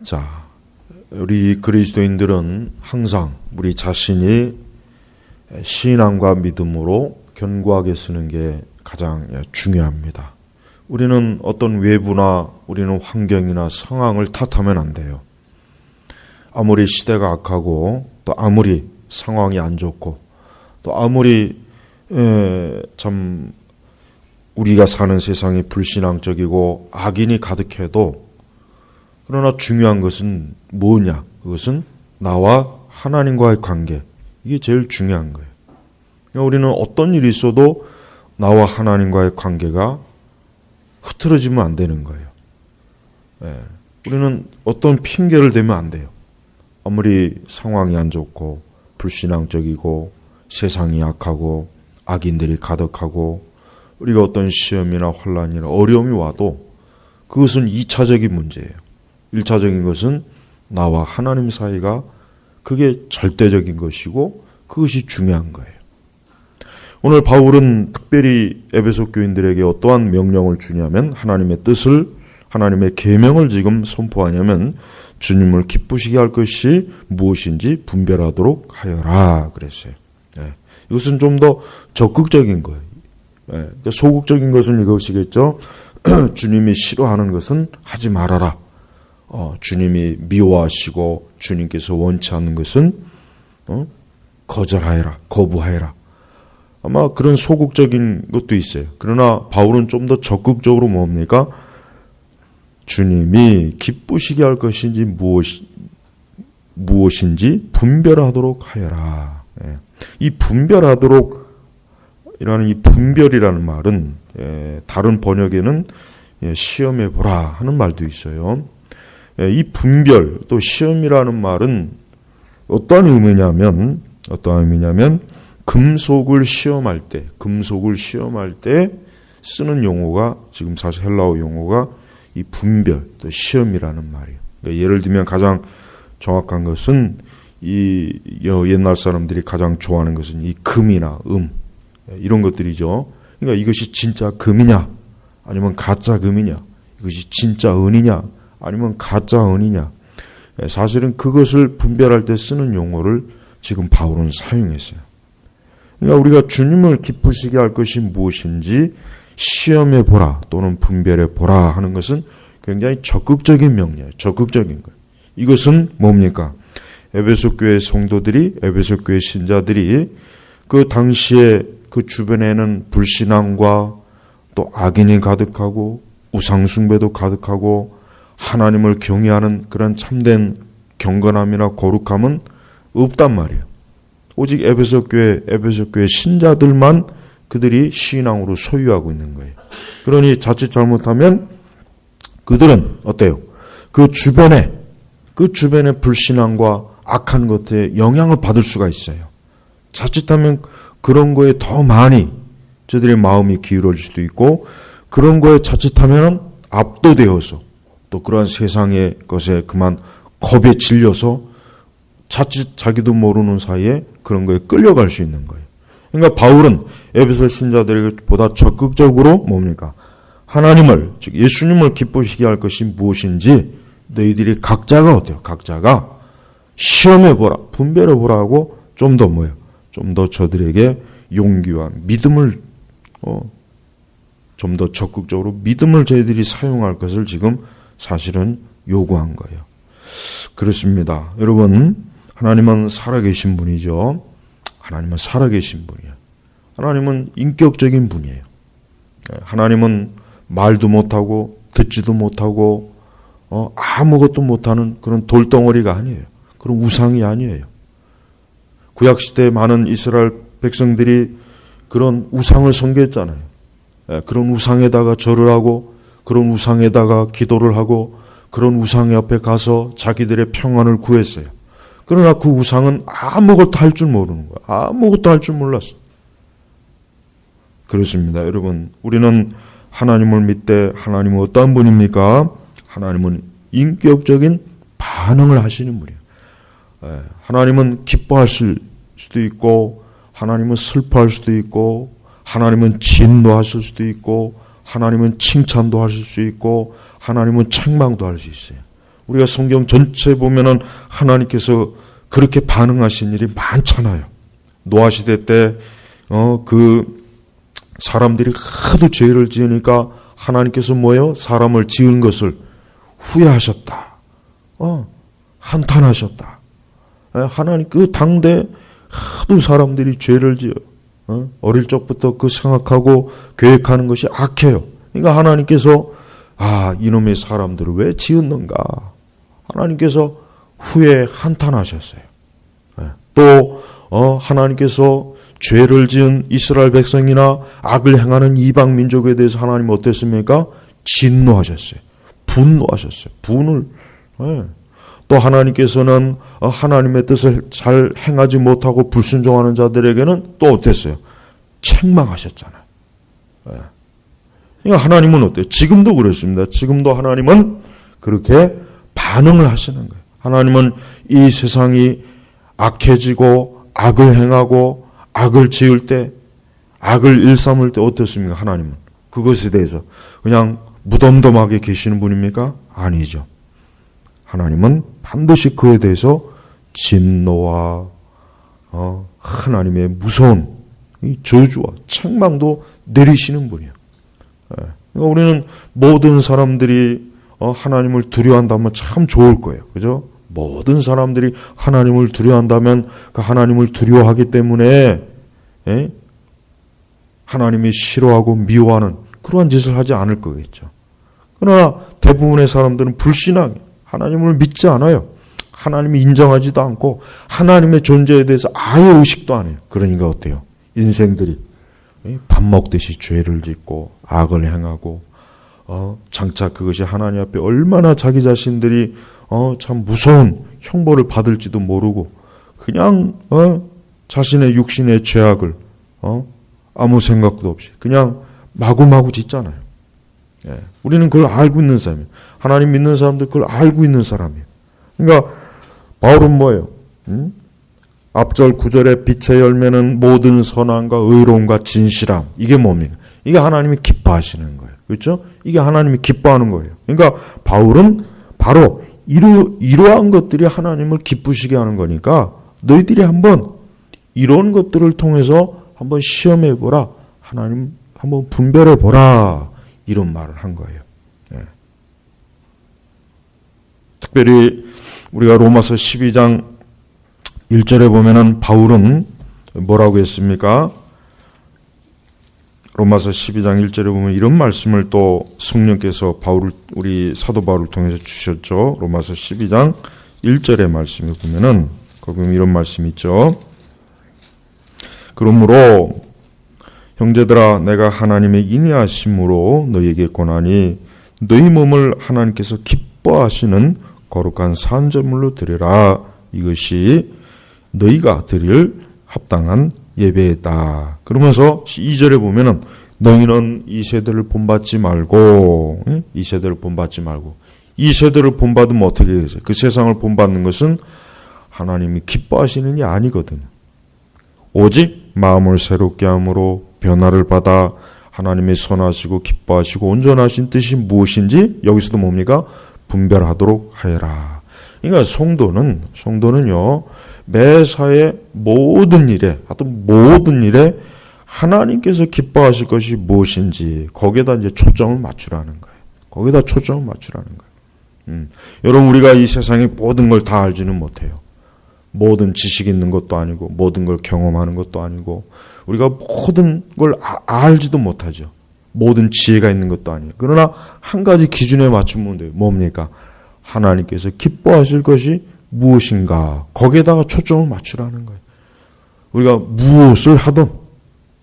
자, 우리 그리스도인들은 항상 우리 자신이 신앙과 믿음으로 견고하게 쓰는 게 가장 중요합니다. 우리는 어떤 외부나 우리는 환경이나 상황을 탓하면 안 돼요. 아무리 시대가 악하고 또 아무리 상황이 안 좋고 또 아무리 참 우리가 사는 세상이 불신앙적이고 악인이 가득해도 그러나 중요한 것은 뭐냐? 그것은 나와 하나님과의 관계. 이게 제일 중요한 거예요. 그러니까 우리는 어떤 일이 있어도 나와 하나님과의 관계가 흐트러지면 안 되는 거예요. 우리는 어떤 핑계를 대면 안 돼요. 아무리 상황이 안 좋고 불신앙적이고 세상이 악하고 악인들이 가득하고 우리가 어떤 시험이나 환난이나 어려움이 와도 그것은 2차적인 문제예요. 1차적인 것은 나와 하나님 사이가 그게 절대적인 것이고 그것이 중요한 거예요. 오늘 바울은 특별히 에베소 교인들에게 어떠한 명령을 주냐면 하나님의 뜻을 하나님의 계명을 지금 선포하냐면 주님을 기쁘시게 할 것이 무엇인지 분별하도록 하여라 그랬어요. 이것은 좀 더 적극적인 거예요. 그러니까 소극적인 것은 이것이겠죠. 주님이 싫어하는 것은 하지 말아라. 주님이 미워하시고 주님께서 원치 않는 것은 거절하여라, 거부하여라. 아마 그런 소극적인 것도 있어요. 그러나 바울은 좀 더 적극적으로 뭡니까? 주님이 기쁘시게 할 것인지 무엇인지 분별하도록 하여라. 이 분별하도록 이라는 이 분별이라는 말은 다른 번역에는 시험해 보라 하는 말도 있어요. 이 분별 또 시험이라는 말은 어떠한 의미냐면 금속을 시험할 때 쓰는 용어가 지금 사실 헬라어 용어가 이 분별 또 시험이라는 말이에요. 그러니까 예를 들면 가장 정확한 것은 이 옛날 사람들이 가장 좋아하는 것은 이 금이나 이런 것들이죠. 그러니까 이것이 진짜 금이냐 아니면 가짜 금이냐, 이것이 진짜 은이냐 아니면 가짜 은이냐. 사실은 그것을 분별할 때 쓰는 용어를 지금 바울은 사용했어요. 그러니까 우리가 주님을 기쁘시게 할 것이 무엇인지 시험해 보라 또는 분별해 보라 하는 것은 굉장히 적극적인 명령이에요. 적극적인 거예요. 이것은 뭡니까? 에베소 교회 성도들이, 에베소 교회 신자들이 그 당시에 그 주변에는 불신앙과 또 악인이 가득하고 우상숭배도 가득하고 하나님을 경외하는 그런 참된 경건함이나 거룩함은 없단 말이에요. 오직 에베소 교회 신자들만 그들이 신앙으로 소유하고 있는 거예요. 그러니 자칫 잘못하면 그들은 어때요? 그 주변에 불신앙과 악한 것에 영향을 받을 수가 있어요. 자칫하면 그런 거에 더 많이 저들의 마음이 기울어질 수도 있고 그런 거에 자칫하면 압도되어서 또 그러한 세상의 것에 그만 겁에 질려서 자칫 자기도 모르는 사이에 그런 거에 끌려갈 수 있는 거예요. 그러니까 바울은 에베소 신자들에게 보다 적극적으로 뭡니까? 하나님을, 즉 예수님을 기쁘시게 할 것이 무엇인지 너희들이 각자가 어때요? 각자가 시험해보라, 분별해보라 하고 좀 더 뭐예요? 좀 더 저들에게 용기와 믿음을 좀 더 적극적으로 믿음을 저희들이 사용할 것을 지금 사실은 요구한 거예요. 그렇습니다. 여러분, 하나님은 살아계신 분이죠. 하나님은 살아계신 분이에요. 하나님은 인격적인 분이에요. 하나님은 말도 못하고 듣지도 못하고 아무것도 못하는 그런 돌덩어리가 아니에요. 그런 우상이 아니에요. 구약시대에 많은 이스라엘 백성들이 그런 우상을 섬겼잖아요. 그런 우상에다가 절을 하고 그런 우상에다가 기도를 하고 그런 우상 옆에 가서 자기들의 평안을 구했어요. 그러나 그 우상은 아무것도 할 줄 모르는 거예요. 아무것도 할 줄 몰랐어요. 그렇습니다. 여러분, 우리는 하나님을 믿되 하나님은 어떠한 분입니까? 하나님은 인격적인 반응을 하시는 분이에요. 하나님은 기뻐하실 수도 있고 하나님은 슬퍼할 수도 있고 하나님은 진노하실 수도 있고 하나님은 칭찬도 하실 수 있고 하나님은 책망도 할 수 있어요. 우리가 성경 전체 보면은 하나님께서 그렇게 반응하신 일이 많잖아요. 노아 시대 때 그 사람들이 하도 죄를 지으니까 하나님께서 뭐예요? 사람을 지은 것을 후회하셨다. 한탄하셨다. 하나님 그 당대 하도 사람들이 죄를 지어 어릴 적부터 그 생각하고 계획하는 것이 악해요. 그러니까 하나님께서 이놈의 사람들을 왜 지었는가? 하나님께서 후에 한탄하셨어요. 또 하나님께서 죄를 지은 이스라엘 백성이나 악을 행하는 이방 민족에 대해서 하나님 어땠습니까? 진노하셨어요. 분노하셨어요. 분을. 또 하나님께서는 하나님의 뜻을 잘 행하지 못하고 불순종하는 자들에게는 또 어땠어요? 책망하셨잖아요. 그러니까 하나님은 어때요? 지금도 그렇습니다. 지금도 하나님은 그렇게 반응을 하시는 거예요. 하나님은 이 세상이 악해지고 악을 행하고 악을 지을 때, 악을 일삼을 때 어떻습니까? 하나님은 그것에 대해서 그냥 무덤덤하게 계시는 분입니까? 아니죠. 하나님은 반드시 그에 대해서 진노와 하나님의 무서운 이 저주와 책망도 내리시는 분이에요. 그러니까 우리는 모든 사람들이 하나님을 두려워한다면 참 좋을 거예요. 그죠? 모든 사람들이 하나님을 두려워한다면 그 하나님을 두려워하기 때문에 하나님이 싫어하고 미워하는 그러한 짓을 하지 않을 거겠죠. 그러나 대부분의 사람들은 불신앙, 하나님을 믿지 않아요. 하나님이 인정하지도 않고 하나님의 존재에 대해서 아예 의식도 안 해요. 그러니까 어때요? 인생들이 밥 먹듯이 죄를 짓고 악을 행하고 장차 그것이 하나님 앞에 얼마나 자기 자신들이 참 무서운 형벌을 받을지도 모르고 그냥 자신의 육신의 죄악을 아무 생각도 없이 그냥 마구마구 짓잖아요. 우리는 그걸 알고 있는 사람이에요. 하나님 믿는 사람들 그걸 알고 있는 사람이에요. 그러니까 바울은 뭐예요? 앞절 9절의 빛의 열매는 모든 선함과 의로움과 진실함. 이게 뭡니까? 이게 하나님이 기뻐하시는 거예요. 그렇죠? 이게 하나님이 기뻐하는 거예요. 그러니까 바울은 바로 이러한 것들이 하나님을 기쁘시게 하는 거니까 너희들이 한번 이런 것들을 통해서 한번 시험해보라. 하나님 한번 분별해보라. 이런 말을 한 거예요. 특별히 우리가 로마서 12장 1절에 보면은 바울은 뭐라고 했습니까? 로마서 12장 1절에 보면 이런 말씀을 또 성령께서 우리 사도 바울을 통해서 주셨죠. 로마서 12장 1절의 말씀을 보면은 거기 보면 이런 말씀이 있죠. 그러므로 형제들아 내가 하나님의 인내하심으로 너희에게 권하니 너희 몸을 하나님께서 기뻐하시는 거룩한 산제물로 드리라. 이것이 너희가 드릴 합당한 예배다. 그러면서 2절에 보면은 너희는 이 세대를 본받지 말고 이 세대를 본받지 말고 이 세대를 본받으면 어떻게 되겠어요? 그 세상을 본받는 것은 하나님이 기뻐하시는 게 아니거든요. 오직 마음을 새롭게 함으로 변화를 받아 하나님의 선하시고 기뻐하시고 온전하신 뜻이 무엇인지 여기서도 뭡니까? 분별하도록 하여라. 그러니까 성도는요 매사의 모든 일에 하나님께서 기뻐하실 것이 무엇인지 거기에다 이제 초점을 맞추라는 거예요. 여러분 우리가 이 세상의 모든 걸 다 알지는 못해요. 모든 지식이 있는 것도 아니고 모든 걸 경험하는 것도 아니고 우리가 모든 걸 알지도 못하죠. 모든 지혜가 있는 것도 아니에요. 그러나 한 가지 기준에 맞추면 돼요. 뭡니까? 하나님께서 기뻐하실 것이 무엇인가? 거기에다가 초점을 맞추라는 거예요. 우리가 무엇을 하든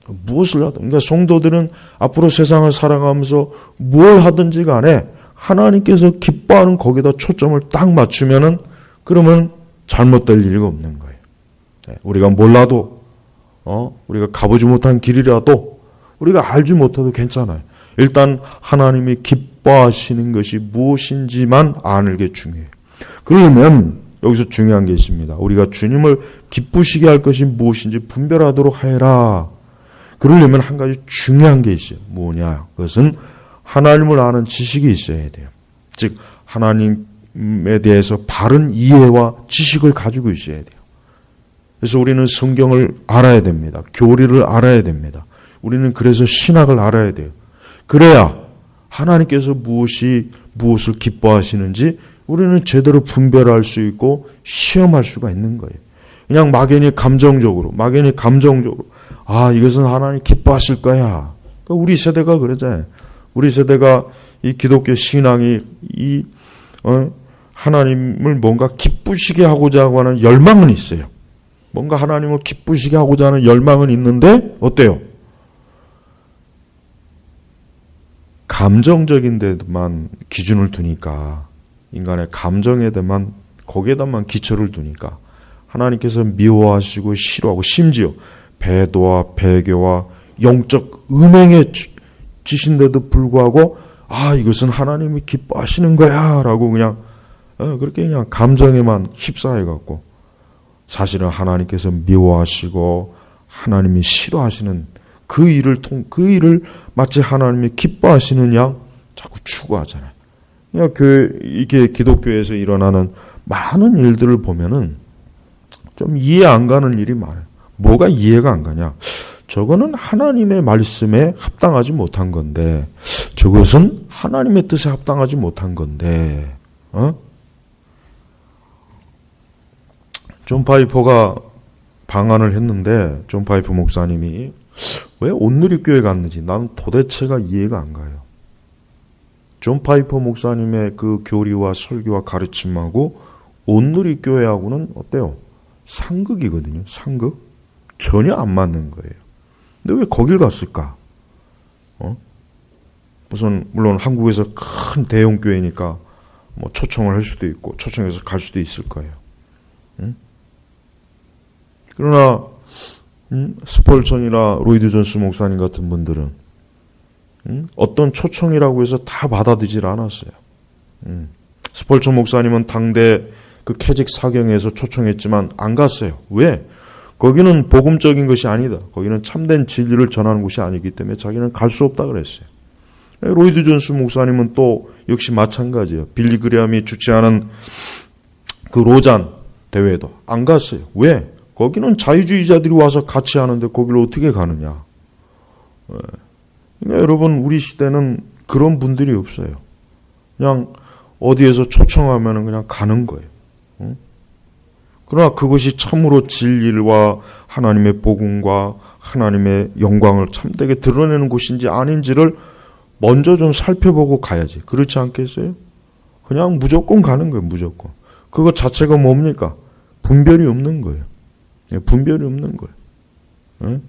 그러니까 성도들은 앞으로 세상을 살아가면서 뭘 하든지 간에 하나님께서 기뻐하는 거기다 초점을 딱 맞추면은 그러면 잘못될 일이 없는 거예요. 우리가 몰라도 우리가 가보지 못한 길이라도 우리가 알지 못해도 괜찮아요. 일단 하나님이 기뻐하시는 것이 무엇인지만 아는 게 중요해요. 그러면 여기서 중요한 게 있습니다. 우리가 주님을 기쁘시게 할 것이 무엇인지 분별하도록 하여라. 그러려면 한 가지 중요한 게 있어요. 뭐냐? 그것은 하나님을 아는 지식이 있어야 돼요. 즉 하나님의 대해서 바른 이해와 지식을 가지고 있어야 돼요. 그래서 우리는 성경을 알아야 됩니다. 교리를 알아야 됩니다. 우리는 그래서 신학을 알아야 돼요. 그래야 하나님께서 무엇을 기뻐하시는지 우리는 제대로 분별할 수 있고 시험할 수가 있는 거예요. 그냥 막연히 감정적으로 이것은 하나님 기뻐하실 거야. 그러니까 우리 세대가 그러잖아요. 우리 세대가 이 기독교 신앙이 하나님을 뭔가 기쁘시게 하고자 하는 열망은 있어요. 뭔가 하나님을 기쁘시게 하고자 하는 열망은 있는데 어때요? 감정적인 데만 기준을 두니까, 인간의 감정에 대만 거기에다만 기초를 두니까 하나님께서 미워하시고 싫어하고, 심지어 배도와 배교와 영적 음행에 지신데도 불구하고 이것은 하나님이 기뻐하시는 거야 라고 그냥 그렇게 그냥 감정에만 휩싸여 갖고, 사실은 하나님께서 미워하시고 하나님이 싫어하시는 그 일을 마치 하나님이 기뻐하시는 양 자꾸 추구하잖아요. 이게 기독교에서 일어나는 많은 일들을 보면은 좀 이해 안 가는 일이 많아요. 뭐가 이해가 안 가냐? 저거는 하나님의 말씀에 합당하지 못한 건데, 저것은 하나님의 뜻에 합당하지 못한 건데, 존 파이퍼가 방한을 했는데, 존 파이퍼 목사님이 왜 온누리교회 갔는지 나는 도대체가 이해가 안 가요. 존 파이퍼 목사님의 그 교리와 설교와 가르침하고 온누리교회하고는 어때요? 상극이거든요. 상극. 전혀 안 맞는 거예요. 근데 왜 거길 갔을까? 물론 한국에서 큰 대형 교회니까 뭐 초청을 할 수도 있고 초청해서 갈 수도 있을 거예요. 그러나 스펄전이나 로이드 존스 목사님 같은 분들은 어떤 초청이라고 해서 다 받아들이질 않았어요. 스펄전 목사님은 당대 그 캐직 사경에서 초청했지만 안 갔어요. 왜? 거기는 복음적인 것이 아니다. 거기는 참된 진리를 전하는 곳이 아니기 때문에 자기는 갈 수 없다 그랬어요. 로이드 존스 목사님은 또 역시 마찬가지예요. 빌리 그레함이 주최하는 그 로잔 대회도 안 갔어요. 왜? 거기는 자유주의자들이 와서 같이 하는데 거기를 어떻게 가느냐. 그러니까 여러분, 우리 시대는 그런 분들이 없어요. 그냥 어디에서 초청하면 그냥 가는 거예요. 그러나 그것이 참으로 진리와 하나님의 복음과 하나님의 영광을 참되게 드러내는 곳인지 아닌지를 먼저 좀 살펴보고 가야지. 그렇지 않겠어요? 그냥 무조건 가는 거예요. 무조건. 그거 자체가 뭡니까? 분별이 없는 거예요. 분별이 없는 거예요.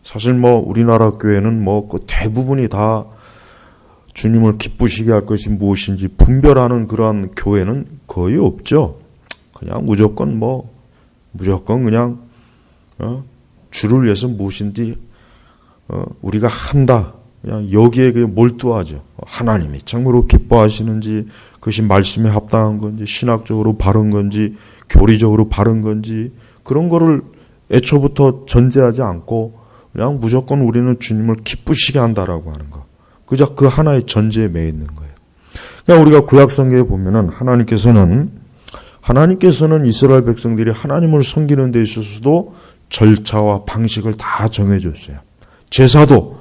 사실 우리나라 교회는 그 대부분이 다 주님을 기쁘시게 할 것이 무엇인지 분별하는 그러한 교회는 거의 없죠. 그냥 무조건 그냥 주를 위해서 무엇인지 우리가 한다. 그냥 여기에 몰두하죠. 하나님이 참으로 기뻐하시는지, 그것이 말씀에 합당한 건지, 신학적으로 바른 건지, 교리적으로 바른 건지, 그런 거를 애초부터 전제하지 않고 그냥 무조건 우리는 주님을 기쁘시게 한다라고 하는 거. 그저 그 하나의 전제에 매 있는 거예요. 그러니까 우리가 구약성경에 보면은 하나님께서는 이스라엘 백성들이 하나님을 섬기는 데 있어서도 절차와 방식을 다 정해줬어요. 제사도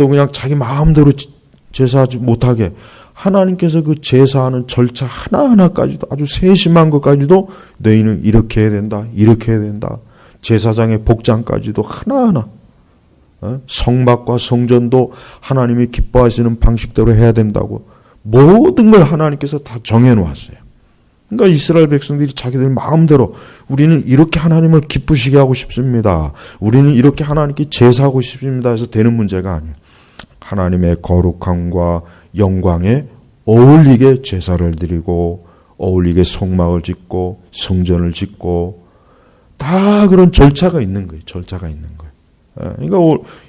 그냥 자기 마음대로 제사하지 못하게 하나님께서 그 제사하는 절차 하나하나까지도, 아주 세심한 것까지도 너희는 이렇게 해야 된다, 이렇게 해야 된다. 제사장의 복장까지도 하나하나, 성막과 성전도 하나님이 기뻐하시는 방식대로 해야 된다고 모든 걸 하나님께서 다 정해놓았어요. 그러니까 이스라엘 백성들이 자기들 마음대로 우리는 이렇게 하나님을 기쁘시게 하고 싶습니다. 우리는 이렇게 하나님께 제사하고 싶습니다 해서 되는 문제가 아니에요. 하나님의 거룩함과 영광에 어울리게 제사를 드리고 어울리게 성막을 짓고 성전을 짓고 다 그런 절차가 있는 거예요. 절차가 있는 거예요. 그러니까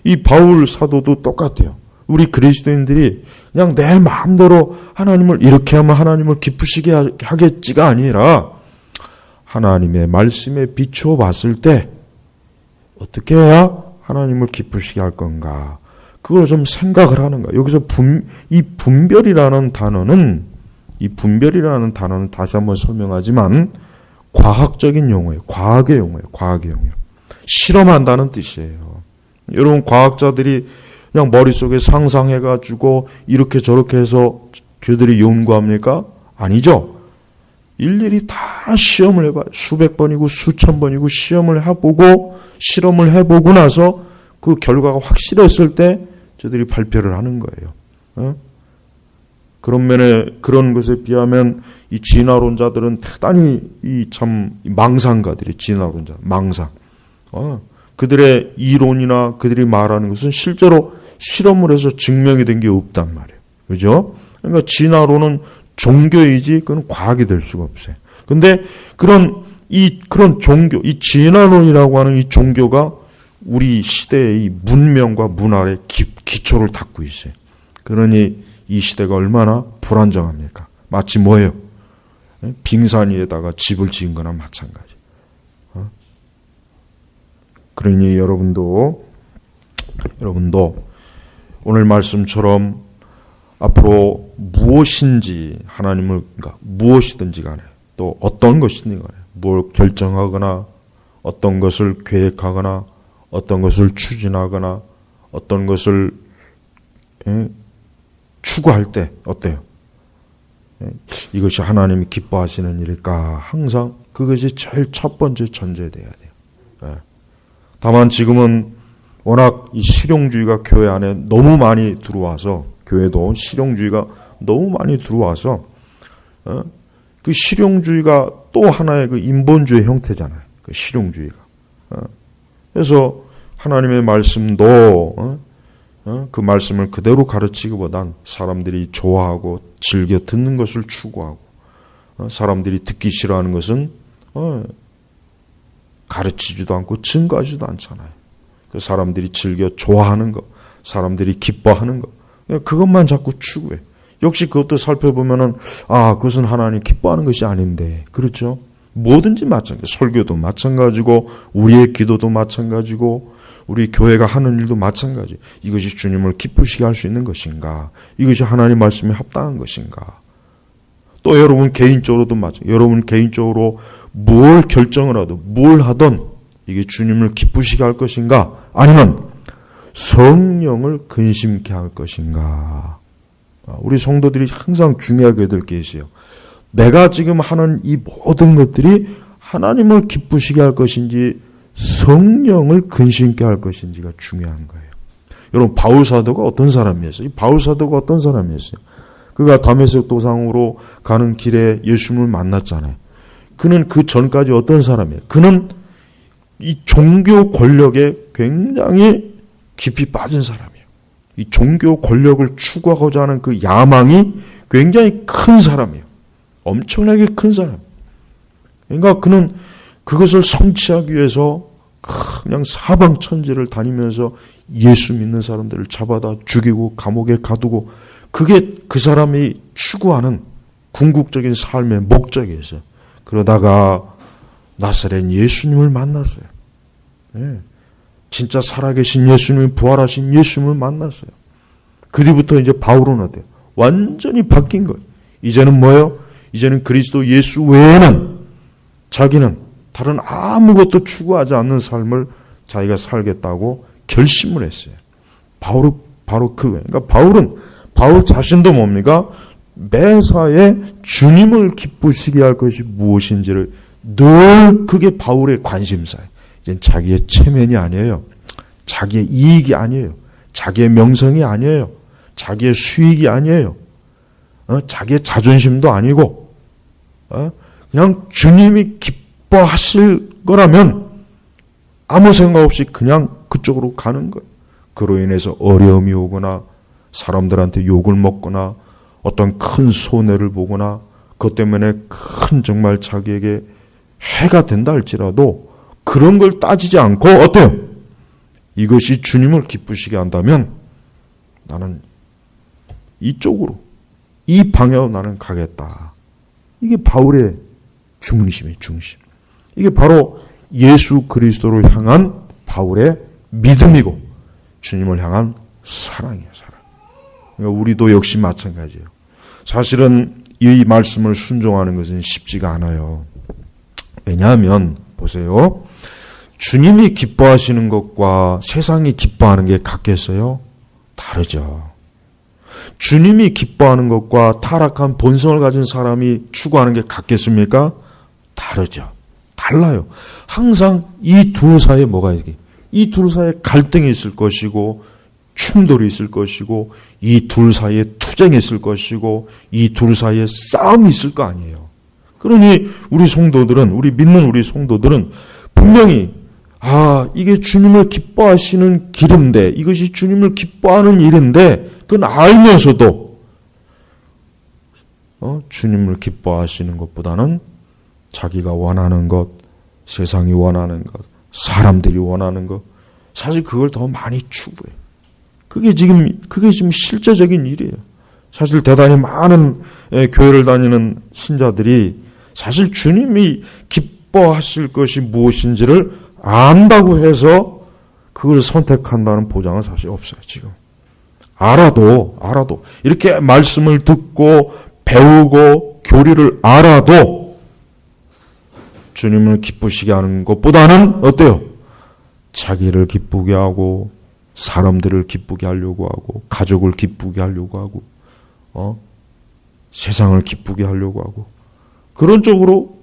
이 바울 사도도 똑같아요. 우리 그리스도인들이 그냥 내 마음대로 하나님을 이렇게 하면 하나님을 기쁘시게 하겠지가 아니라 하나님의 말씀에 비추어 봤을 때 어떻게 해야 하나님을 기쁘시게 할 건가? 그걸 좀 생각을 하는 거야. 여기서 이 분별이라는 단어는 다시 한번 설명하지만 과학적인 용어예요. 과학의 용어예요. 실험한다는 뜻이에요. 여러분, 과학자들이 그냥 머릿속에 상상해가지고 이렇게 저렇게 해서 그들이 연구합니까? 아니죠. 일일이 다 시험을 해봐요. 수백 번이고 수천 번이고 실험을 해보고 나서 그 결과가 확실했을 때 저들이 발표를 하는 거예요. 그런 면에, 그런 것에 비하면 이 진화론자들은 대단히 참 망상가들이, 망상. 그들의 이론이나 그들이 말하는 것은 실제로 실험을 해서 증명이 된 게 없단 말이에요. 그죠? 그러니까 진화론은 종교이지 그건 과학이 될 수가 없어요. 근데 그런 종교, 이 진화론이라고 하는 이 종교가 우리 시대의 이 문명과 문화의 기초를 닦고 있어요. 그러니 이 시대가 얼마나 불안정합니까? 마치 뭐예요? 빙산 위에다가 집을 지은 거나 마찬가지. 그러니 여러분도 오늘 말씀처럼 앞으로 무엇인지 무엇이든지 간에 또 어떤 것이든지 간에 뭘 결정하거나 어떤 것을 계획하거나 어떤 것을 추진하거나 어떤 것을 추구할 때 어때요? 이것이 하나님이 기뻐하시는 일일까? 항상 그것이 제일 첫 번째 전제돼야 돼요. 다만 지금은 워낙 이 실용주의가 교회 안에 너무 많이 들어와서, 교회도 실용주의가 너무 많이 들어와서 그 실용주의가 또 하나의 그 인본주의 형태잖아요. 그 실용주의가. 그래서 하나님의 말씀도 그 말씀을 그대로 가르치기보단 사람들이 좋아하고 즐겨 듣는 것을 추구하고 사람들이 듣기 싫어하는 것은 가르치지도 않고 증거하지도 않잖아요. 그 사람들이 즐겨 좋아하는 것, 사람들이 기뻐하는 것, 그것만 자꾸 추구해. 역시 그것도 살펴보면은 그것은 하나님 기뻐하는 것이 아닌데, 그렇죠? 뭐든지 마찬가지. 설교도 마찬가지고 우리의 기도도 마찬가지고 우리 교회가 하는 일도 마찬가지. 이것이 주님을 기쁘시게 할 수 있는 것인가? 이것이 하나님 말씀에 합당한 것인가? 또 여러분 개인적으로도 마찬가지. 여러분 개인적으로 뭘 결정을 하든 뭘 하든 이게 주님을 기쁘시게 할 것인가? 아니면 성령을 근심케 할 것인가? 우리 성도들이 항상 중요하게 될 게 있어요. 내가 지금 하는 이 모든 것들이 하나님을 기쁘시게 할 것인지 성령을 근심케 할 것인지가 중요한 거예요. 여러분, 바울 사도가 어떤 사람이었어요? 바울 사도가 어떤 사람이었어요? 그가 다메섹 도상으로 가는 길에 예수님을 만났잖아요. 그는 그 전까지 어떤 사람이에요? 그는 이 종교 권력에 굉장히 깊이 빠진 사람이에요. 이 종교 권력을 추구하고자 하는 그 야망이 굉장히 큰 사람이에요. 엄청나게 큰 사람. 그러니까 그는 그것을 성취하기 위해서 그냥 사방천지를 다니면서 예수 믿는 사람들을 잡아다 죽이고 감옥에 가두고, 그게 그 사람이 추구하는 궁극적인 삶의 목적이었어요. 그러다가 나사렛 예수님을 만났어요. 네. 진짜 살아계신 예수님, 부활하신 예수님을 만났어요. 그 뒤부터 이제 바울은 어때요? 완전히 바뀐 거예요. 이제는 뭐예요? 이제는 그리스도 예수 외에는 자기는 다른 아무것도 추구하지 않는 삶을 자기가 살겠다고 결심을 했어요. 바울은 바로 그거예요. 그러니까 바울 자신도 뭡니까? 매사에 주님을 기쁘시게 할 것이 무엇인지를 늘, 그게 바울의 관심사예요. 이제 자기의 체면이 아니에요. 자기의 이익이 아니에요. 자기의 명성이 아니에요. 자기의 수익이 아니에요. 자기의 자존심도 아니고, 그냥 주님이 기뻐하실 거라면 아무 생각 없이 그냥 그쪽으로 가는 거예요. 그로 인해서 어려움이 오거나 사람들한테 욕을 먹거나 어떤 큰 손해를 보거나 그것 때문에 큰 정말 자기에게 해가 된다 할지라도 그런 걸 따지지 않고 어때요? 이것이 주님을 기쁘시게 한다면 나는 이쪽으로, 이 방향으로 나는 가겠다. 이게 바울의 중심이에요. 중심. 이게 바로 예수 그리스도를 향한 바울의 믿음이고 주님을 향한 사랑이에요, 사랑. 그러니까 우리도 역시 마찬가지예요. 사실은 이 말씀을 순종하는 것은 쉽지가 않아요. 왜냐하면 보세요. 주님이 기뻐하시는 것과 세상이 기뻐하는 게 같겠어요? 다르죠. 주님이 기뻐하는 것과 타락한 본성을 가진 사람이 추구하는 게 같겠습니까? 다르죠. 달라요. 항상 이 둘 사이에 뭐가 있게? 이 둘 사이에 갈등이 있을 것이고 충돌이 있을 것이고 이 둘 사이에 투쟁이 있을 것이고 이 둘 사이에 싸움이 있을 거 아니에요. 그러니 우리 성도들은, 우리 믿는 우리 성도들은 분명히 이게 주님을 기뻐하시는 길인데, 이것이 주님을 기뻐하는 일인데, 그건 알면서도 주님을 기뻐하시는 것보다는 자기가 원하는 것, 세상이 원하는 것, 사람들이 원하는 것, 사실 그걸 더 많이 추구해요. 그게 지금 실제적인 일이에요. 사실 대단히 많은 교회를 다니는 신자들이 사실 주님이 기뻐하실 것이 무엇인지를 안다고 해서 그걸 선택한다는 보장은 사실 없어요, 지금. 알아도 이렇게 말씀을 듣고 배우고 교리를 알아도 주님을 기쁘시게 하는 것보다는 어때요? 자기를 기쁘게 하고 사람들을 기쁘게 하려고 하고 가족을 기쁘게 하려고 하고 세상을 기쁘게 하려고 하고 그런 쪽으로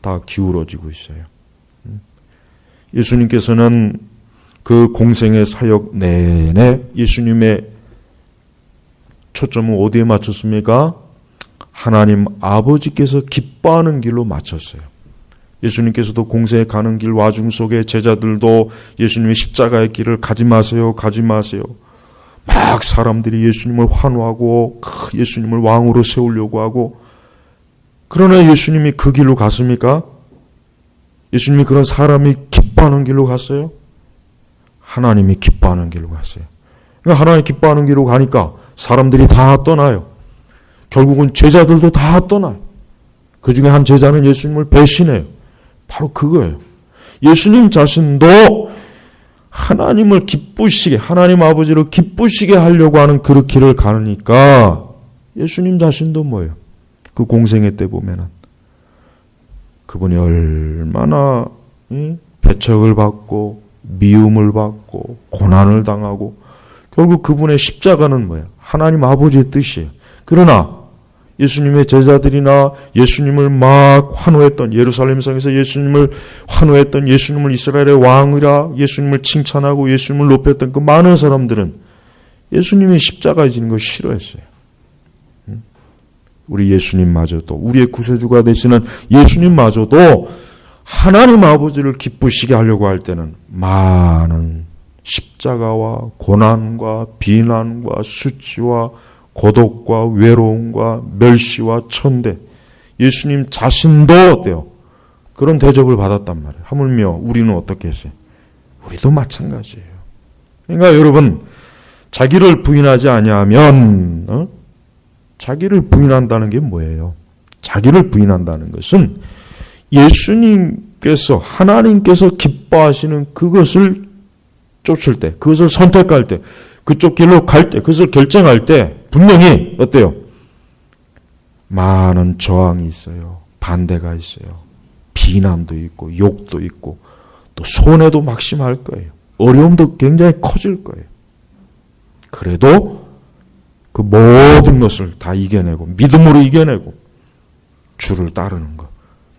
다 기울어지고 있어요. 예수님께서는 그 공생의 사역 내내 예수님의 초점은 어디에 맞췄습니까? 하나님 아버지께서 기뻐하는 길로 맞췄어요. 예수님께서도 공생에 가는 길 와중 속에 제자들도 예수님의 십자가의 길을 가지 마세요, 가지 마세요. 막 사람들이 예수님을 환호하고 예수님을 왕으로 세우려고 하고, 그러나 예수님이 그 길로 갔습니까? 예수님이 그런 사람이 기뻐하는 길로 갔어요? 하나님이 기뻐하는 길로 갔어요. 그러니까 하나님 기뻐하는 길로 가니까 사람들이 다 떠나요. 결국은 제자들도 다 떠나요. 그 중에 한 제자는 예수님을 배신해요. 바로 그거예요. 예수님 자신도 하나님을 기쁘시게, 하나님 아버지를 기쁘시게 하려고 하는 그 길을 가니까 예수님 자신도 뭐예요? 그 공생애 때 보면은 그분이 얼마나 배척을 받고 미움을 받고 고난을 당하고 결국 그분의 십자가는 뭐예요? 하나님 아버지의 뜻이에요. 그러나 예수님의 제자들이나 예수님을 막 환호했던, 예루살렘 성에서 예수님을 환호했던, 예수님을 이스라엘의 왕이라 예수님을 칭찬하고 예수님을 높였던 그 많은 사람들은 예수님이 십자가에 지는 걸 싫어했어요. 우리 예수님마저도, 우리의 구세주가 되시는 예수님마저도 하나님 아버지를 기쁘시게 하려고 할 때는 많은 십자가와 고난과 비난과 수치와 고독과 외로움과 멸시와 천대, 예수님 자신도 어때요? 그런 대접을 받았단 말이에요. 하물며 우리는 어떻게 했어요? 우리도 마찬가지예요. 그러니까 여러분, 자기를 부인하지 아니하면 자기를 부인한다는 게 뭐예요? 자기를 부인한다는 것은 예수님께서, 하나님께서 기뻐하시는 그것을 쫓을 때, 그것을 선택할 때, 그쪽 길로 갈 때, 그것을 결정할 때 분명히 어때요? 많은 저항이 있어요. 반대가 있어요. 비난도 있고 욕도 있고 또 손해도 막심할 거예요. 어려움도 굉장히 커질 거예요. 그래도 그 모든 것을 다 이겨내고 믿음으로 이겨내고 주를 따르는 것.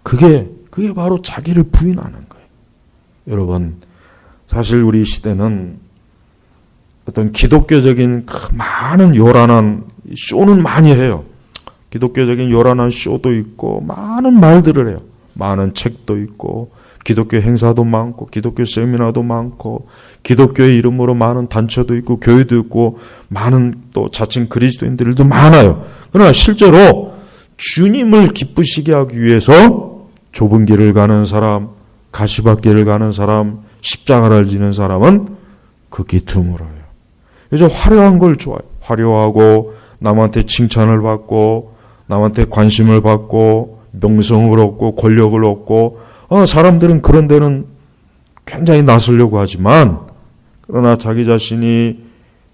그게 바로 자기를 부인하는 거예요. 여러분, 사실 우리 시대는 어떤 기독교적인 그 많은 요란한 쇼는 많이 해요. 기독교적인 요란한 쇼도 있고 많은 말들을 해요. 많은 책도 있고 기독교 행사도 많고 기독교 세미나도 많고 기독교의 이름으로 많은 단체도 있고 교회도 있고 많은 또 자칭 그리스도인들도 많아요. 그러나 실제로 주님을 기쁘시게 하기 위해서 좁은 길을 가는 사람, 가시밭길을 가는 사람, 십자가를 지는 사람은 극히 드물어요. 그래서 화려한 걸 좋아해요. 화려하고 남한테 칭찬을 받고 남한테 관심을 받고 명성을 얻고 권력을 얻고 사람들은 그런 데는 굉장히 나서려고 하지만 그러나 자기 자신이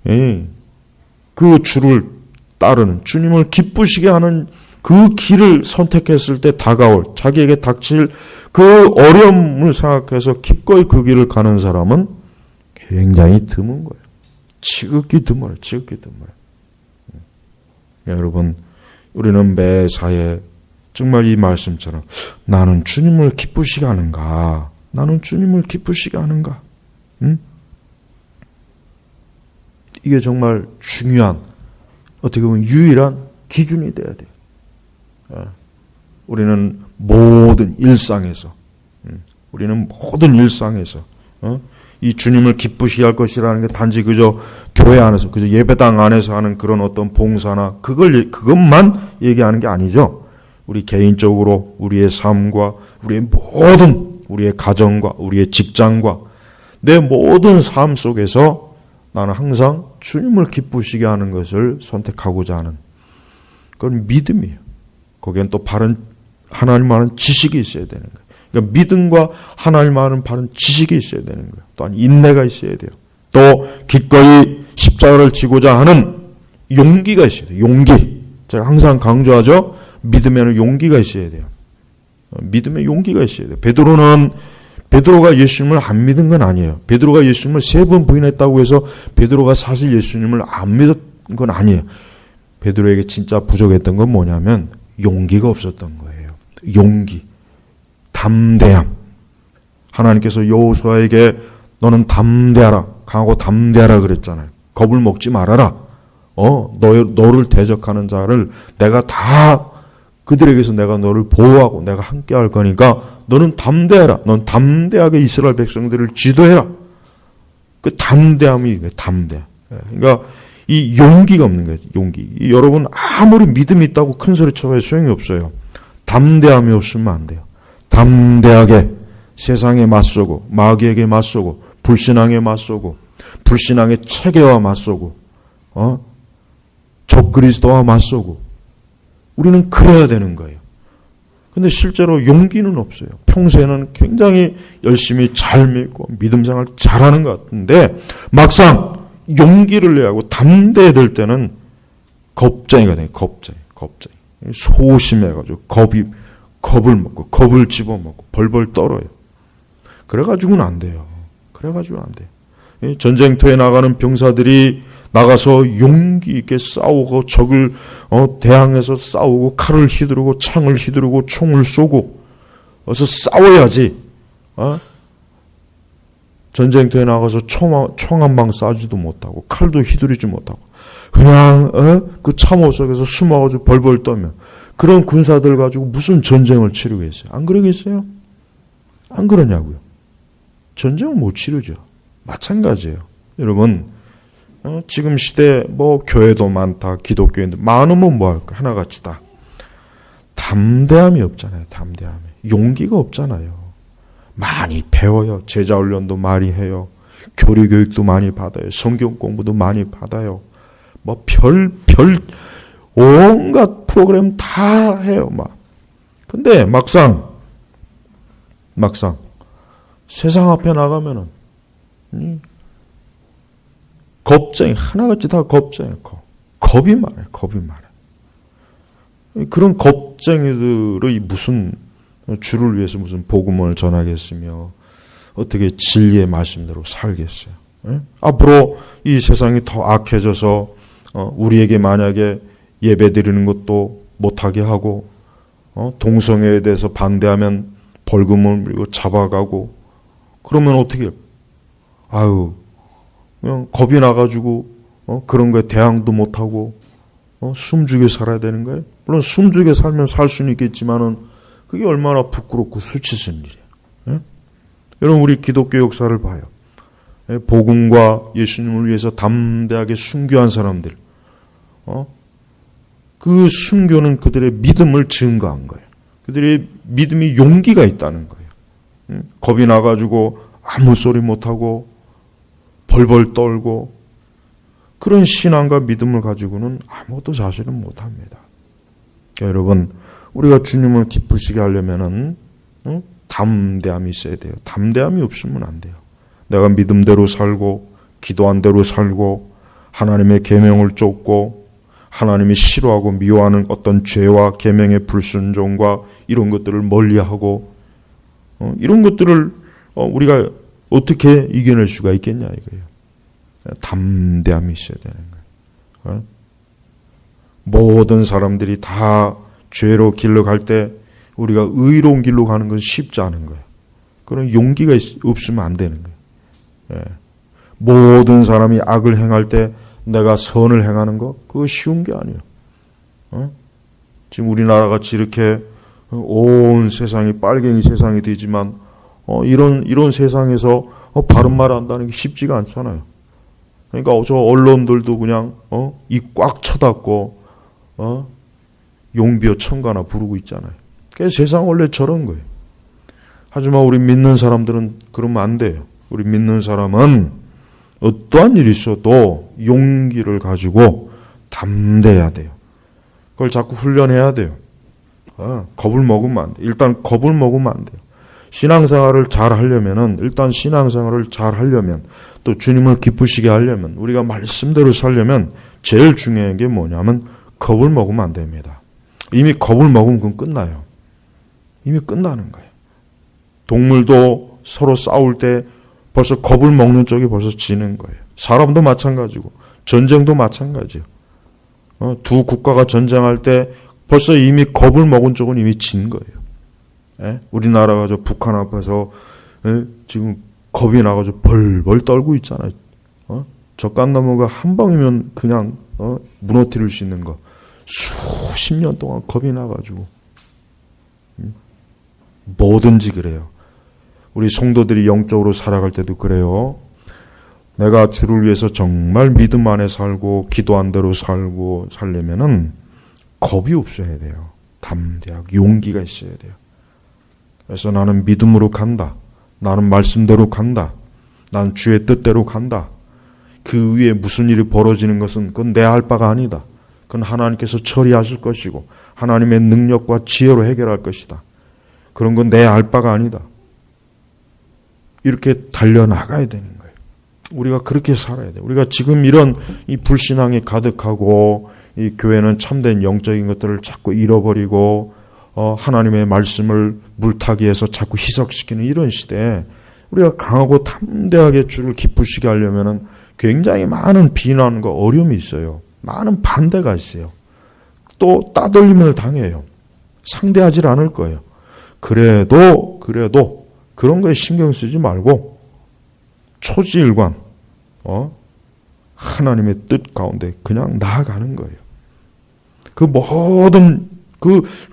그 주를 따르는, 주님을 기쁘시게 하는 그 길을 선택했을 때 다가올, 자기에게 닥칠 그 어려움을 생각해서 기꺼이 그 길을 가는 사람은 굉장히 드문 거예요. 지극히 드물어요. 지극히 드물어요. 여러분, 우리는 매사에 정말 이 말씀처럼 나는 주님을 기쁘시게 하는가? 나는 주님을 기쁘시게 하는가? 이게 정말 중요한, 어떻게 보면 유일한 기준이 돼야 돼요. 우리는 모든 일상에서 이 주님을 기쁘시게 할 것이라는 게 단지 그저 교회 안에서, 그저 예배당 안에서 하는 그런 어떤 봉사나 그것만 얘기하는 게 아니죠. 우리 개인적으로 우리의 삶과 우리의 가정과 우리의 직장과 내 모든 삶 속에서 나는 항상 주님을 기쁘시게 하는 것을 선택하고자 하는, 그건 믿음이에요. 거기엔 또 바른 하나님 아는 지식이 있어야 되는 거예요. 그러니까 믿음과 하나님 아는 바른 지식이 있어야 되는 거예요. 또한 인내가 있어야 돼요. 또 기꺼이 십자가를 지고자 하는 용기가 있어야 돼요. 용기. 제가 항상 강조하죠. 믿음에는 용기가 있어야 돼요. 믿음에 용기가 있어야 돼요. 베드로가 예수님을 안 믿은 건 아니에요. 베드로가 예수님을 3번 부인했다고 해서 베드로가 사실 예수님을 안 믿은 건 아니에요. 베드로에게 진짜 부족했던 건 뭐냐면 용기가 없었던 거예요. 용기, 담대함. 하나님께서 여호수아에게 너는 담대하라, 강하고 담대하라 그랬잖아요. 겁을 먹지 말아라. 너를 대적하는 자를 내가 다, 그들에게서 내가 너를 보호하고 내가 함께 할 거니까 너는 담대해라. 넌 담대하게 이스라엘 백성들을 지도해라. 그 담대함이 담대. 그러니까 이 용기가 없는 거예요. 용기. 여러분 아무리 믿음이 있다고 큰 소리 쳐봐야 소용이 없어요. 담대함이 없으면 안 돼요. 담대하게 세상에 맞서고, 마귀에게 맞서고, 불신앙에 맞서고, 불신앙의 체계와 맞서고, 적그리스도와 맞서고, 우리는 그래야 되는 거예요. 근데 실제로 용기는 없어요. 평소에는 굉장히 열심히 잘 믿고 믿음 생활 잘하는 것 같은데 막상 용기를 내야 하고 담대해야 될 때는 겁쟁이가 돼요. 겁쟁이. 소심해가지고 겁을 먹고 겁을 집어먹고 벌벌 떨어요. 그래가지고는 안 돼요. 전쟁터에 나가는 병사들이 나가서 용기 있게 싸우고 적을 대항해서 싸우고 칼을 휘두르고 창을 휘두르고 총을 쏘고 어서 싸워야지. 전쟁터에 나가서 총 한 방 쏴지도 못하고 칼도 휘두르지 못하고 그냥 그 참호 속에서 숨어가지고 벌벌 떨면 그런 군사들 가지고 무슨 전쟁을 치르겠어요? 안 그러겠어요? 안 그러냐고요. 전쟁을 못 치르죠. 마찬가지예요. 여러분 지금 시대 교회도 많다, 기독교인도 많으면 뭐 할까? 하나같이 다 담대함이 없잖아요. 담대함이. 용기가 없잖아요. 많이 배워요. 제자 훈련도 많이 해요. 교리 교육도 많이 받아요. 성경 공부도 많이 받아요. 온갖 프로그램 다 해요. 근데 막상 세상 앞에 나가면은 겁쟁이, 하나같이 다 겁쟁이, 겁이 많아요. 그런 겁쟁이들의 무슨 주를 위해서 무슨 복음을 전하겠으며 어떻게 진리의 말씀대로 살겠어요. 앞으로 이 세상이 더 악해져서 우리에게 만약에 예배드리는 것도 못하게 하고 동성애에 대해서 반대하면 벌금을 물고 잡아가고 그러면 어떻게 해요? 그냥 겁이 나가지고 그런 거에 대항도 못하고 숨죽여 살아야 되는 거예요. 물론 숨죽여 살면 살 수는 있겠지만은 그게 얼마나 부끄럽고 수치스러운 일이에요. 여러분 우리 기독교 역사를 봐요. 복음과 예수님을 위해서 담대하게 순교한 사람들, 그 순교는 그들의 믿음을 증거한 거예요. 그들의 믿음이 용기가 있다는 거예요. 겁이 나가지고 아무 소리 못하고 벌벌 떨고 그런 신앙과 믿음을 가지고는 아무것도 사실은 못합니다. 그러니까 여러분 우리가 주님을 기쁘시게 하려면은 담대함이 있어야 돼요. 담대함이 없으면 안 돼요. 내가 믿음대로 살고 기도한 대로 살고 하나님의 계명을 쫓고 하나님이 싫어하고 미워하는 어떤 죄와 계명의 불순종과 이런 것들을 멀리하고 이런 것들을 우리가 어떻게 이겨낼 수가 있겠냐 이거예요. 담대함이 있어야 되는 거예요. 모든 사람들이 다 죄로 길로 갈 때 우리가 의로운 길로 가는 건 쉽지 않은 거예요. 그런 용기가 없으면 안 되는 거예요. 모든 사람이 악을 행할 때 내가 선을 행하는 거 그거 쉬운 게 아니에요. 지금 우리나라 같이 이렇게 온 세상이 빨갱이 세상이 되지만 이런 세상에서 바른 말 한다는 게 쉽지가 않잖아요. 그러니까 저 언론들도 그냥 입 꽉 쳐닫고 용비어 청가나 부르고 있잖아요. 그래서 세상 원래 저런 거예요. 하지만 우리 믿는 사람들은 그러면 안 돼요. 우리 믿는 사람은 어떠한 일이 있어도 용기를 가지고 담대해야 돼요. 그걸 자꾸 훈련해야 돼요. 겁을 먹으면 안 돼요. 일단 겁을 먹으면 안 돼요. 신앙생활을 잘 하려면은 일단 신앙생활을 잘 하려면 또 주님을 기쁘시게 하려면 우리가 말씀대로 살려면 제일 중요한 게 뭐냐면 겁을 먹으면 안 됩니다. 이미 겁을 먹으면 그건 끝나요. 이미 끝나는 거예요. 동물도 서로 싸울 때 벌써 겁을 먹는 쪽이 벌써 지는 거예요. 사람도 마찬가지고 전쟁도 마찬가지예요. 두 국가가 전쟁할 때 벌써 이미 겁을 먹은 쪽은 이미 진 거예요. 우리나라가 저 북한 앞에서 지금 겁이 나가지고 벌벌 떨고 있잖아요. 적간나무가 한 방이면 그냥 무너뜨릴 수 있는 거 수십 년 동안 겁이 나가지고 뭐든지 그래요. 우리 성도들이 영적으로 살아갈 때도 그래요. 내가 주를 위해서 정말 믿음 안에 살고 기도한 대로 살고 살려면은 겁이 없어야 돼요. 담대하고 용기가 있어야 돼요. 그래서 나는 믿음으로 간다. 나는 말씀대로 간다. 난 주의 뜻대로 간다. 그 위에 무슨 일이 벌어지는 것은 그건 내 할 바가 아니다. 그건 하나님께서 처리하실 것이고 하나님의 능력과 지혜로 해결할 것이다. 그런 건 내 알 바가 아니다. 이렇게 달려나가야 되는 거예요. 우리가 그렇게 살아야 돼요. 우리가 지금 이런 이 불신앙이 가득하고 이 교회는 참된 영적인 것들을 자꾸 잃어버리고 하나님의 말씀을 물타기해서 자꾸 희석시키는 이런 시대에 우리가 강하고 담대하게 주를 기쁘시게 하려면은 굉장히 많은 비난과 어려움이 있어요. 많은 반대가 있어요. 또 따돌림을 당해요. 상대하지 않을 거예요. 그래도 그런 거에 신경 쓰지 말고 초지일관 하나님의 뜻 가운데 그냥 나아가는 거예요. 그 모든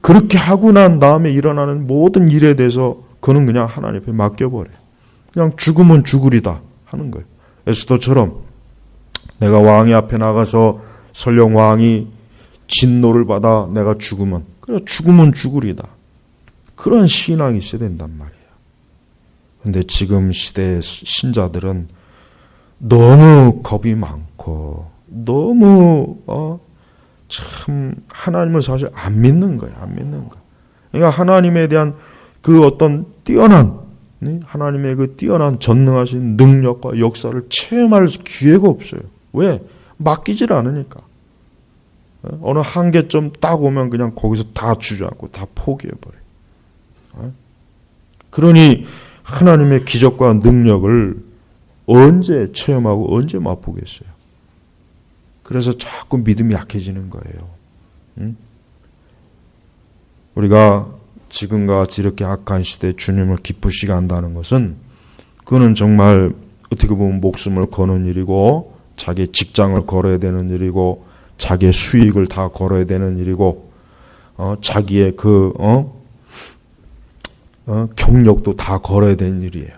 그렇게 하고 난 다음에 일어나는 모든 일에 대해서 그는 그냥 하나님 앞에 맡겨버려요. 그냥 죽으면 죽으리다 하는 거예요. 에스더처럼 내가 왕의 앞에 나가서 설령 왕이 진노를 받아 내가 죽으면 그래 죽으면 죽으리다. 그런 신앙이 있어야 된단 말이에요. 근데 지금 시대의 신자들은 너무 겁이 많고 너무 참 하나님을 사실 안 믿는 거예요. 안 믿는 거예요. 그러니까 하나님에 대한 그 어떤 뛰어난 하나님의 그 뛰어난 전능하신 능력과 역사를 체험할 기회가 없어요. 왜? 맡기질 않으니까. 어느 한계점 딱 오면 그냥 거기서 다 주저앉고 다 포기해버려요. 그러니 하나님의 기적과 능력을 언제 체험하고 언제 맛보겠어요. 그래서 자꾸 믿음이 약해지는 거예요. 우리가 지금과 같이 이렇게 악한 시대에 주님을 기쁘시게 한다는 것은 그거는 정말 어떻게 보면 목숨을 거는 일이고 자기의 직장을 걸어야 되는 일이고 자기의 수익을 다 걸어야 되는 일이고 자기의 경력도 다 걸어야 되는 일이에요.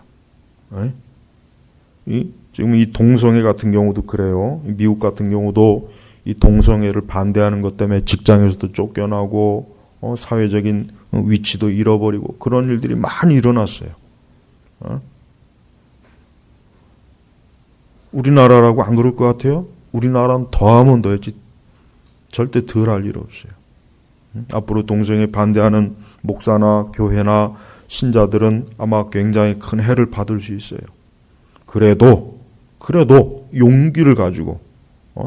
지금 이 동성애 같은 경우도 그래요. 미국 같은 경우도 이 동성애를 반대하는 것 때문에 직장에서도 쫓겨나고 사회적인 위치도 잃어버리고 그런 일들이 많이 일어났어요. 우리나라라고 안 그럴 것 같아요? 우리나라는 더하면 더했지 절대 덜 할 일 없어요. 앞으로 동성애 반대하는 목사나 교회나 신자들은 아마 굉장히 큰 해를 받을 수 있어요. 그래도 용기를 가지고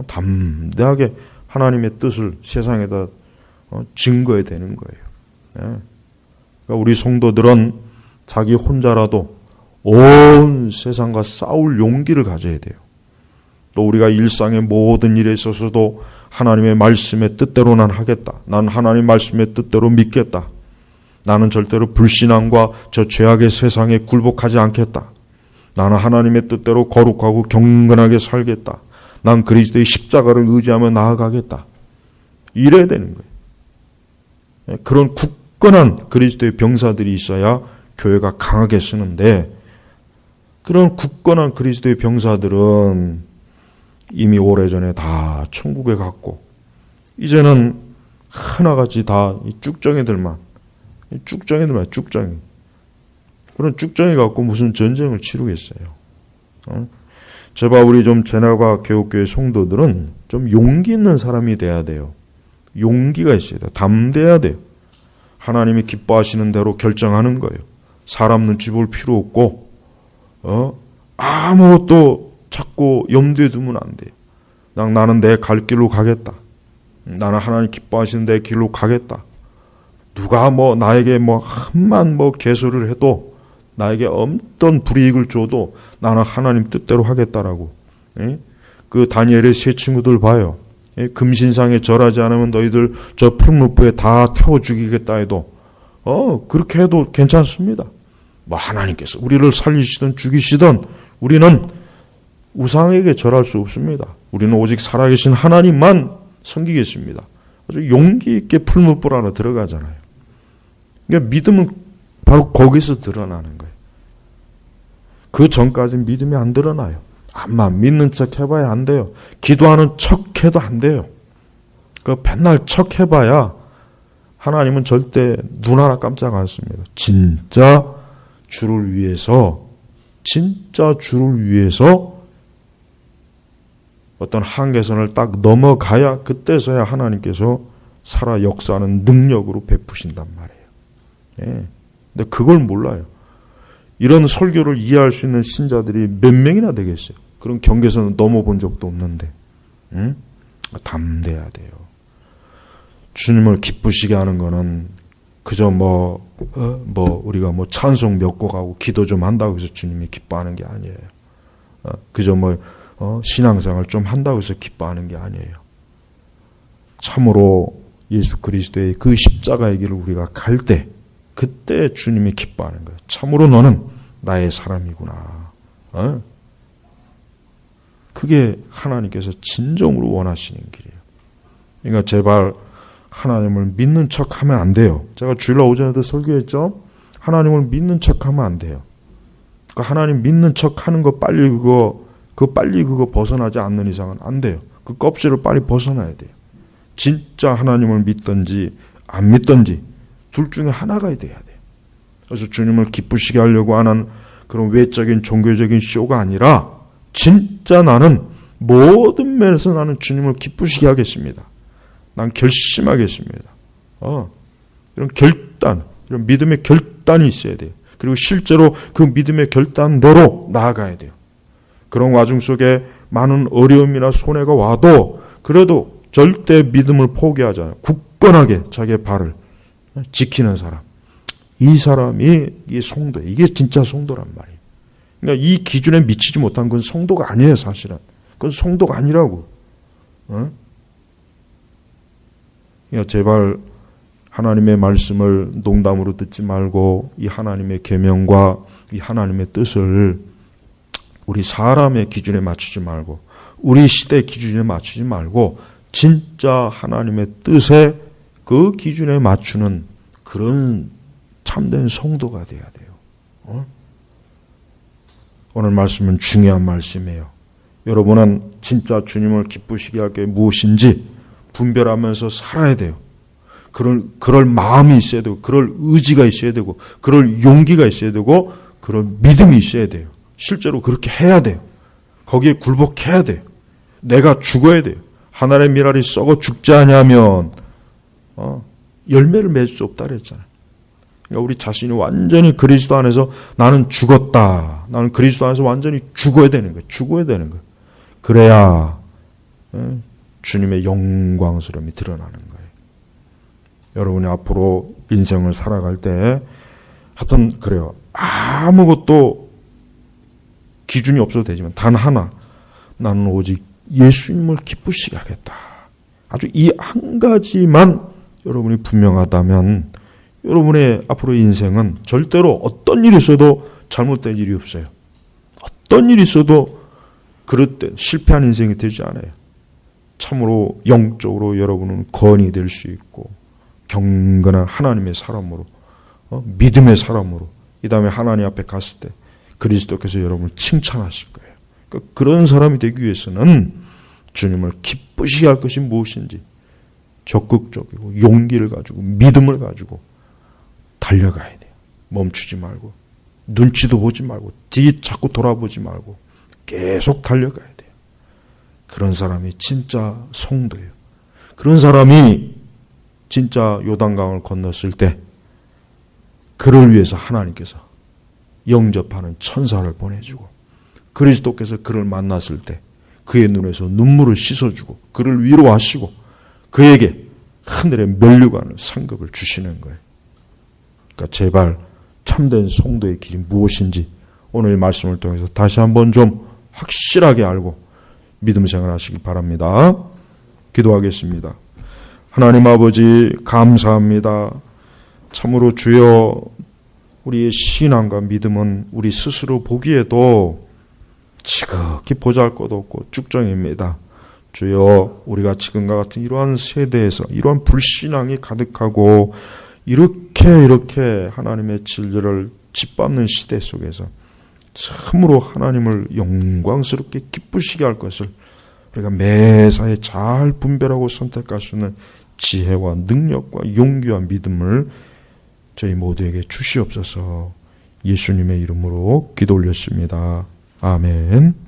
담대하게 하나님의 뜻을 세상에다 증거해야 되는 거예요. 그러니까 우리 성도들은 자기 혼자라도 온 세상과 싸울 용기를 가져야 돼요. 또 우리가 일상의 모든 일에 있어서도 하나님의 말씀의 뜻대로 난 하겠다. 난 하나님 말씀의 뜻대로 믿겠다. 나는 절대로 불신앙과 저 죄악의 세상에 굴복하지 않겠다. 나는 하나님의 뜻대로 거룩하고 경건하게 살겠다. 난 그리스도의 십자가를 의지하며 나아가겠다. 이래야 되는 거예요. 그런 굳건한 그리스도의 병사들이 있어야 교회가 강하게 쓰는데, 그런 굳건한 그리스도의 병사들은 이미 오래전에 다 천국에 갔고, 이제는 하나같이 다 쭉정이들만 쭉정이. 그런 쭉정이 갖고 무슨 전쟁을 치르겠어요. 제발 우리 좀 제나바 교육교회 성도들은 좀 용기 있는 사람이 돼야 돼요. 용기가 있어야 돼요. 담대해야 돼요. 하나님이 기뻐하시는 대로 결정하는 거예요. 사람 눈치 볼 필요 없고, 아무것도 자꾸 염두에 두면 안 돼요. 나는 내 갈 길로 가겠다. 나는 하나님 기뻐하시는 내 길로 가겠다. 누가 나에게 한만 개소를 해도, 나에게 어떤 불이익을 줘도 나는 하나님 뜻대로 하겠다라고. 그 다니엘의 세 친구들 봐요. 금신상에 절하지 않으면 너희들 저 풀무불에 다 태워 죽이겠다 해도 그렇게 해도 괜찮습니다. 하나님께서 우리를 살리시든 죽이시든 우리는 우상에게 절할 수 없습니다. 우리는 오직 살아계신 하나님만 섬기겠습니다. 아주 용기 있게 풀무불 안에 들어가잖아요. 그러니까 믿음은 바로 거기서 드러나는 거예요. 그 전까지는 믿음이 안 드러나요. 암만 믿는 척 해봐야 안 돼요. 기도하는 척 해도 안 돼요. 맨날 척 해봐야 하나님은 절대 눈 하나 깜짝 않습니다. 진짜 주를 위해서 어떤 한계선을 딱 넘어가야, 그때서야 하나님께서 살아 역사하는 능력으로 베푸신단 말이에요. 근데 그걸 몰라요. 이런 설교를 이해할 수 있는 신자들이 몇 명이나 되겠어요. 그런 경계선을 넘어본 적도 없는데, 담대해야 돼요. 주님을 기쁘시게 하는 거는 그저 우리가 찬송 몇 곡 하고 기도 좀 한다고 해서 주님이 기뻐하는 게 아니에요. 그저 신앙생활 좀 한다고 해서 기뻐하는 게 아니에요. 참으로 예수 그리스도의 그 십자가의 길을 우리가 갈 때, 그때 주님이 기뻐하는 거예요. 참으로 너는 나의 사람이구나. 그게 하나님께서 진정으로 원하시는 길이에요. 그러니까 제발 하나님을 믿는 척하면 안 돼요. 제가 주일날 오전에도 설교했죠. 하나님을 믿는 척하면 안 돼요. 그러니까 하나님 믿는 척하는 거 빨리 그거 벗어나지 않는 이상은 안 돼요. 그 껍질을 빨리 벗어나야 돼요. 진짜 하나님을 믿든지 안 믿든지 둘 중에 하나가 돼야 돼요. 그래서 주님을 기쁘시게 하려고 하는 그런 외적인 종교적인 쇼가 아니라, 진짜 나는 모든 면에서 나는 주님을 기쁘시게 하겠습니다. 난 결심하겠습니다. 이런 결단, 이런 믿음의 결단이 있어야 돼요. 그리고 실제로 그 믿음의 결단대로 나아가야 돼요. 그런 와중 속에 많은 어려움이나 손해가 와도 그래도 절대 믿음을 포기하지 않아요. 굳건하게 자기의 발을 지키는 사람. 이 사람이 이 성도예요. 이게 진짜 성도란 말이에요. 그러니까 이 기준에 미치지 못한 건 성도가 아니에요, 사실은. 그건 성도가 아니라고. 그러니까 제발 하나님의 말씀을 농담으로 듣지 말고 이 하나님의 계명과 이 하나님의 뜻을 우리 사람의 기준에 맞추지 말고, 우리 시대 기준에 맞추지 말고, 진짜 하나님의 뜻에 그 기준에 맞추는 그런 참된 성도가 돼야 돼요. 오늘 말씀은 중요한 말씀이에요. 여러분은 진짜 주님을 기쁘시게 할 게 무엇인지 분별하면서 살아야 돼요. 그럴 마음이 있어야 되고, 그럴 의지가 있어야 되고, 그럴 용기가 있어야 되고, 그런 믿음이 있어야 돼요. 실제로 그렇게 해야 돼요. 거기에 굴복해야 돼요. 내가 죽어야 돼요. 하늘의 미랄이 썩어 죽지 않으면 열매를 맺을 수 없다 그랬잖아요. 그러니까 우리 자신이 완전히 그리스도 안에서 나는 죽었다. 나는 그리스도 안에서 완전히 죽어야 되는 거예요. 죽어야 되는 거예요. 그래야 주님의 영광스러움이 드러나는 거예요. 여러분이 앞으로 인생을 살아갈 때 하여튼 그래요. 아무것도 기준이 없어도 되지만 단 하나, 나는 오직 예수님을 기쁘시게 하겠다. 아주 이 한 가지만 여러분이 분명하다면 여러분의 앞으로의 인생은 절대로 어떤 일이 있어도 잘못된 일이 없어요. 어떤 일이 있어도 그릇된 실패한 인생이 되지 않아요. 참으로 영적으로 여러분은 건이 될 수 있고 경건한 하나님의 사람으로, 믿음의 사람으로 이 다음에 하나님 앞에 갔을 때 그리스도께서 여러분을 칭찬하실 거예요. 그러니까 그런 사람이 되기 위해서는 주님을 기쁘시게 할 것이 무엇인지 적극적이고 용기를 가지고 믿음을 가지고 달려가야 돼요. 멈추지 말고 눈치도 보지 말고 뒤 자꾸 돌아보지 말고 계속 달려가야 돼요. 그런 사람이 진짜 성도예요. 그런 사람이 진짜 요단강을 건넜을 때 그를 위해서 하나님께서 영접하는 천사를 보내주고 그리스도께서 그를 만났을 때 그의 눈에서 눈물을 씻어주고 그를 위로하시고 그에게 하늘의 면류관을 상급을 주시는 거예요. 그러니까 제발 참된 성도의 길이 무엇인지 오늘 말씀을 통해서 다시 한번 좀 확실하게 알고 믿음 생활하시기 바랍니다. 기도하겠습니다. 하나님 아버지 감사합니다. 참으로 주여 우리의 신앙과 믿음은 우리 스스로 보기에도 지극히 보잘것없고 쭉정입니다. 주여 우리가 지금과 같은 이러한 세대에서 이러한 불신앙이 가득하고 이렇게 하나님의 진리를 짓밟는 시대 속에서 참으로 하나님을 영광스럽게 기쁘시게 할 것을 우리가 매사에 잘 분별하고 선택할 수 있는 지혜와 능력과 용기와 믿음을 저희 모두에게 주시옵소서. 예수님의 이름으로 기도 올렸습니다. 아멘.